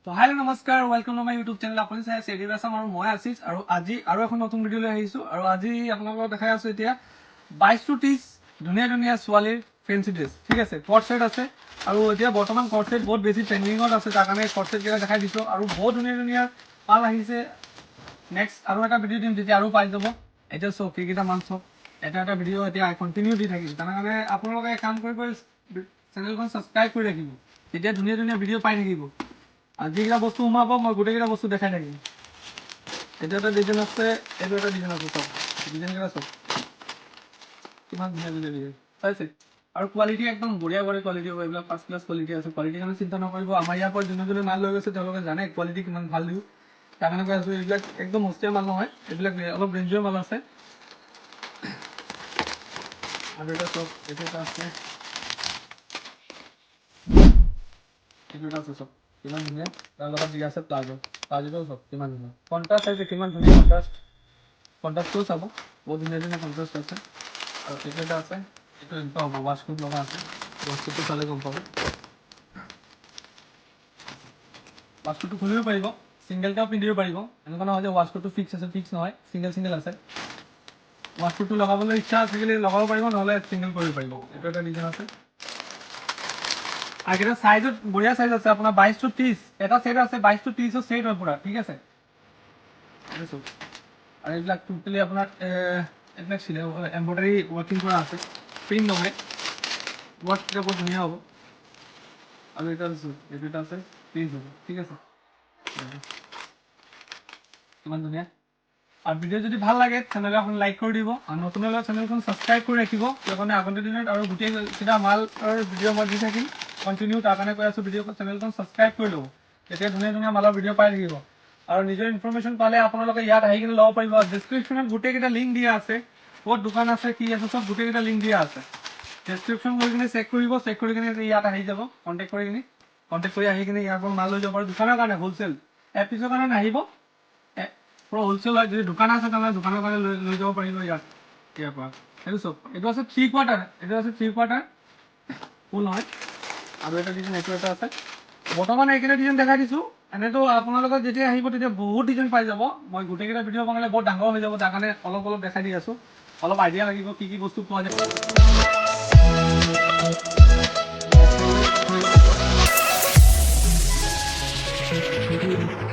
তো হাই নমস্কাৰ welcome to my YouTube channel আপুনি চাই আছে এডিবাছাম আৰু মই আছিছ আৰু আজি আৰু এখন নতুন ভিডিঅ' লৈ আহিছোঁ আৰু আজি আপোনালোকক দেখাই আছোঁ এতিয়া 22 to 30 ধুনীয়া ধুনীয়া ছোৱালীৰ ফেন্সি ড্ৰেছ ঠিক আছে কট সেট আছে আৰু এতিয়া বৰ্তমান কট সেট বহুত বেছি ট্ৰেন্ডিঙত আছে তাৰ কাৰণে কট সেট কেইটা দেখাই দিছোঁ আৰু বহুত ধুনীয়া ধুনীয়া মাল আহিছে নেক্সট আৰু এটা ভিডিঅ' দিম তেতিয়া আৰু পাই যাব এতিয়া চব কেইটা মাল চব এটা ভিডিঅ' এতিয়া কণ্টিনিউ দি থাকিম তাৰ কাৰণে আপোনালোকে কাম কৰি চেনেলখন ছাবস্ক্ৰাইব কৰি ৰাখিব তেতিয়া ধুনীয়া ধুনীয়া ভিডিঅ' পাই থাকিব আর যেগুলা বস্তু সোমাব মই গোটেইকেইটা বস্তু দেখাই থাকিম এটা এটা ডিজাইন আছে এইটো এটা ডিজাইন আছে সব ডিজাইনকেইটা সব কিমান ধুনীয়া ধুনীয়া ডিজাইন চাইছে আৰু কোৱালিটি একদম বঢ়িয়া বঢ়িয়া কোৱালিটি হ'ব এইবিলাক ফাৰ্ষ্ট ক্লাছ কোৱালিটি আছে কোৱালিটিৰ কাৰণে চিন্তা নকৰিব আমাৰ ইয়াৰ পৰা যোনে যোনে মাল লৈ গৈছে তেওঁলোকে জানে কোৱালিটি কিমান ভাল দিওঁ তাৰ কাৰণে কৈ আছোঁ এইবিলাক একদম সস্তীয়া মাল নহয় এইবিলাক অলপ ৰেঞ্জৰ মাল আছে আৰু এটা চব এইটো এটা আছে এইটো এটা আছে চব কিমান ধুনীয়া তাৰ লগত দিয়া আছে প্লাজোটো চব কিমান ধুনীয়া কণ্ট্ৰাষ্ট আছে কিমান ধুনীয়া কণ্ট্ৰাষ্টটো চাব বহুত ধুনীয়া ধুনীয়া কণ্ট্ৰাষ্ট আছে আৰু এইটো এটা আছে এইটো এনেকুৱা হ'ব ৱাছকোট লগা আছে ৱাছকোটটো চালে গম পাব ৱাছকোটটো খুলিব পাৰিব ছিংগেলটাও পিন্ধিব পাৰিব এনেকুৱা নহয় যে ৱাছকোটটো ফিক্স আছে ফিক্স নহয় ছিংগেল আছে ৱাছকোটটো লগাবলৈ ইচ্ছা আজিকালি লগাব পাৰিব নহ'লে ছিংগেল কৰিব পাৰিব এইটো এটা ডিজাইন আছে আর এটা সাইজও বড়িয়া সাইজ আছে আপনার 22 to 30 এটা সেট আছে 22 to 30 সেট হয় পুরা ঠিক আছে আর এইবিলাক টোটালি আপনার এইবিলাক ছিল এমব্রয়ডারি ওয়ার্কিং করা আছে প্রিন্ট নহয় ওয়ার্কটা বহুত ধুনীয়া হ'ব আর এটা আছে প্রিন্ট হ'ব ঠিক আছে কিমান ধুনীয়া আর ভিডিও যদি ভাল লাগে চ্যানেলে আপনি লাইক করে দিব আর নতুন হলে চ্যানেলখন সাবস্ক্রাইব করে রাখিব যখন আগন্তুক দিনত আর গোটেই কিটা মাল আর ভিডিও মই দি থাকিম কন্টিনিউ তাৰ কাৰণে কৈ আছোঁ ভিডিঅ' চেনেলখন ছাবস্ক্ৰাইব কৰি ল'ব তেতিয়া ধুনীয়া ধুনীয়া মালৰ ভিডিঅ' পাই থাকিব আৰু নিজৰ ইনফৰমেশ্যন পালে আপোনালোকে ইয়াত আহি কিনে ল'ব পাৰিব ডেছক্ৰিপশ্যনত গোটেইকেইটা লিংক দিয়া আছে ক'ত দোকান আছে কি আছে চব গোটেইকেইটা লিংক দিয়া আছে ডেছক্ৰিপশ্যন গৈ কিনে চেক কৰি কিনে ইয়াত আহি যাব কণ্টেক্ট কৰি আহি কিনে ইয়াৰ পৰা মাল লৈ যাব পাৰে দোকানৰ কাৰণে হ'লচেল এপিছৰ কাৰণে নাহিব পুৰা হ'লচেল হয় যদি দোকান আছে তেনেহ'লে দোকানৰ কাৰণে লৈ যাব পাৰিব ইয়াৰ পৰা সেইটো চব এইটো আছে 3 কোৱাৰ্টাৰ ফুল নহয় আৰু এটা ডিজাইন এইটো এটা আছে বৰ্তমান এইকেইটা ডিজাইন দেখাই দিছোঁ এনেতো আপোনালোকৰ যেতিয়া আহিব তেতিয়া বহুত ডিজাইন পাই যাব মই গোটেইকেইটা ভিডিঅ' বনালে বহুত ডাঙৰ হৈ যাব তাৰ কাৰণে অলপ দেখাই দি আছোঁ অলপ আইডিয়া লাগিব কি কি বস্তু পোৱা যায়